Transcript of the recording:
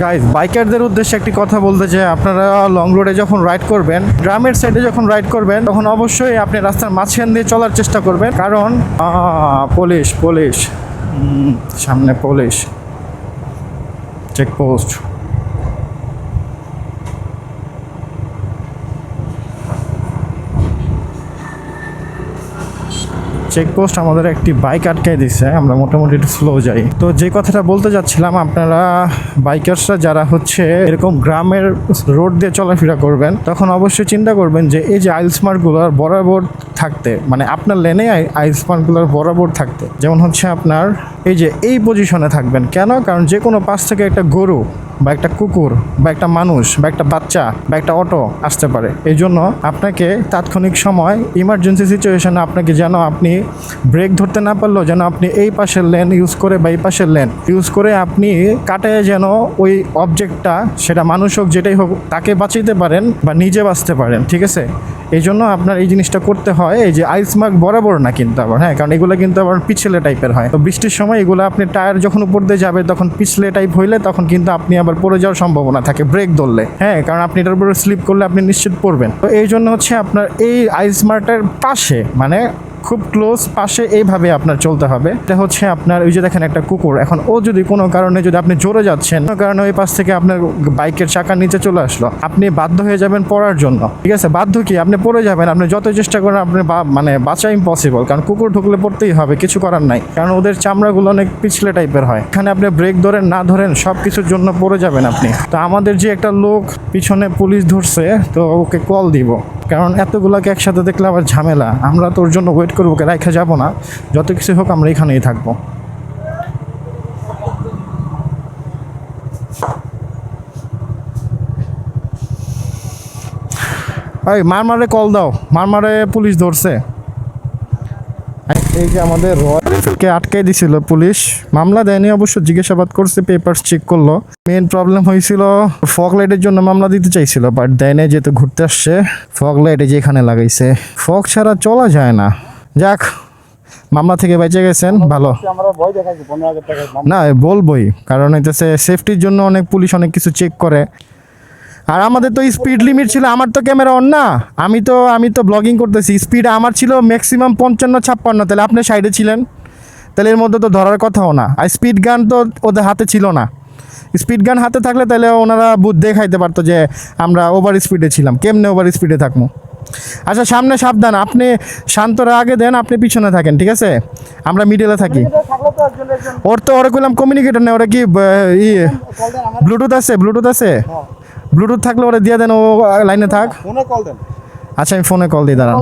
Guys বাইকারদের উদ্দেশ্যে একটি কথা বলতে চাই, আপনারা লং রোডে যখন রাইড করবেন, গ্রামের সাইডে যখন রাইড করবেন, তখন অবশ্যই আপনি রাস্তার মাঝখান দিয়ে চলার চেষ্টা করবেন, কারণ পুলিশ পুলিশ সামনে পুলিশ চেকপোস্ট। চেকপোস্ট আমাদের একটি বাইক আটকাই দিচ্ছে, আমরা মোটামুটি একটু স্লো যাই। তো যে কথাটা বলতে যাচ্ছিলাম, আপনারা বাইকার্সরা যারা হচ্ছে এরকম গ্রামের রোড দিয়ে চলাফেরা করবেন, তখন অবশ্যই চিন্তা করবেন যে এই যে আইল স্মার্টগুলোর বরাবর থাকতে, মানে আপনার লেনে আইল স্মার্টগুলোর বরাবর থাকতে, যেমন হচ্ছে আপনার এই যে এই পজিশনে থাকবেন। কেন? কারণ যে কোনো পাশ থেকে একটা গরু বা একটা কুকুর বা একটা মানুষ বা একটা বাচ্চা বা একটা অটো আসতে পারে। এই জন্য আপনাকে তাৎক্ষণিক সময় ইমার্জেন্সি সিচুয়েশনে আপনাকে যেন আপনি ব্রেক ধরতে না পারলেও যেন আপনি এই পাশের লেন ইউজ করে বা এই পাশের লেন ইউজ করে আপনি কাটায় যেন ওই অবজেক্টটা, সেটা মানুষ হোক যেটাই হোক, তাকে বাঁচাইতে পারেন বা নিজে বাঁচতে পারেন। ঠিক আছে? এই জন্য আপনার এই জিনিসটা করতে হয়। এই যে আইস মার্ক বরাবর না কিন্তু আবার, হ্যাঁ, কারণ এগুলো কিন্তু আবার পিছলে টাইপের হয়। তো বৃষ্টির সময় এগুলো আপনি টায়ার যখন উপর দিয়ে যাবে তখন পিছলে টাইপ হইলে তখন কিন্তু আপনি আবার পড়ে যাওয়ার সম্ভাবনা থাকে ব্রেক ধরলে, হ্যাঁ, কারণ আপনি এটার উপরে স্লিপ করলে আপনি নিশ্চিত পড়বেন। তো এই জন্য হচ্ছে আপনার এই আইস মার্কের পাশে, মানে খুব ক্লোজ পাশে এইভাবে আপনার চলতে হবে। এটা হচ্ছে আপনার ওই যে দেখেন একটা কুকুর, এখন ও যদি কোনো কারণে যদি আপনি জোরে যাচ্ছেন, কোনো কারণে ওই পাশ থেকে আপনার বাইকের চাকার নিচে চলে আসলো, আপনি বাধ্য হয়ে যাবেন পড়ার জন্য। ঠিক আছে? বাধ্য কি, আপনি পড়ে যাবেন। আপনি যত চেষ্টা করেন আপনি মানে বাঁচা ইম্পসিবল, কারণ কুকুর ঢুকলে পড়তেই হবে, কিছু করার নাই, কারণ ওদের চামড়াগুলো অনেক পিছলে টাইপের হয়। এখানে আপনি ব্রেক ধরেন না ধরেন সব কিছুর জন্য পড়ে যাবেন আপনি। তো আমাদের যে একটা লোক পিছনে পুলিশ ধরছে, তো ওকে কল দিব, কারণ এতগুলোকে একসাথে দেখলে আবার ঝামেলা। আমরা তোর জন্য ওয়েট করবো, ওকে রাখা যাবো না, যত কিছু হোক আমরা এখানেই থাকবো। এই মারমারে কল দাও, মারমারে পুলিশ ধরছে। এই যে আমাদের রয়্যালকে আটকে দিছিল পুলিশ, মামলা দেয়নি অবশ্য, জিজ্ঞাসাবাদ করছে, পেপারস চেক করলো। মেন প্রবলেম হয়েছিল ফগ লাইটের জন্য মামলা দিতে চাইছিল, বাট দেয় নাই, যেহেতু ঘুরতে আসছে। ফগ লাইটে যেখানে লাগাইছে, ফগ ছাড়া চলা যায় না। যাক, মামলা থেকে বেঁচে গেছেন, ভালো। না বলবোই, কারণ হইতেছে সেফটির জন্য অনেক পুলিশ অনেক কিছু চেক করে। আর আমাদের তো স্পিড লিমিট ছিল, আমার তো ক্যামেরা অন না, আমি তো ব্লগিং করতেছি, স্পিড আমার ছিল ম্যাক্সিমাম 55-56, তাহলে আপনি সাইডে ছিলেন, তাহলে এর মধ্যে তো ধরার কথাও না। আর স্পিড গান তো ওদের হাতে ছিল না, স্পিড গান হাতে থাকলে তাহলে ওনারা বুথ দেখাইতে পারতো যে আমরা ওভার স্পিডে ছিলাম। কেমনে ওভার স্পিডে থাকবো? আচ্ছা, সামনে সাবধান, আপনি শান্তরা আগে দেন, আপনি পিছনে থাকেন, ঠিক আছে? আমরা মিডলে থাকি। ওরা কইলাম কমিউনিকেটর নেই, ওরা কি ব্লুটুথ আছে? ব্লুটুথ থাকলে ওরা দিয়ে দেন, ও লাইনে থাক। আচ্ছা, আমি ফোনে কল দিই, দাঁড়ান।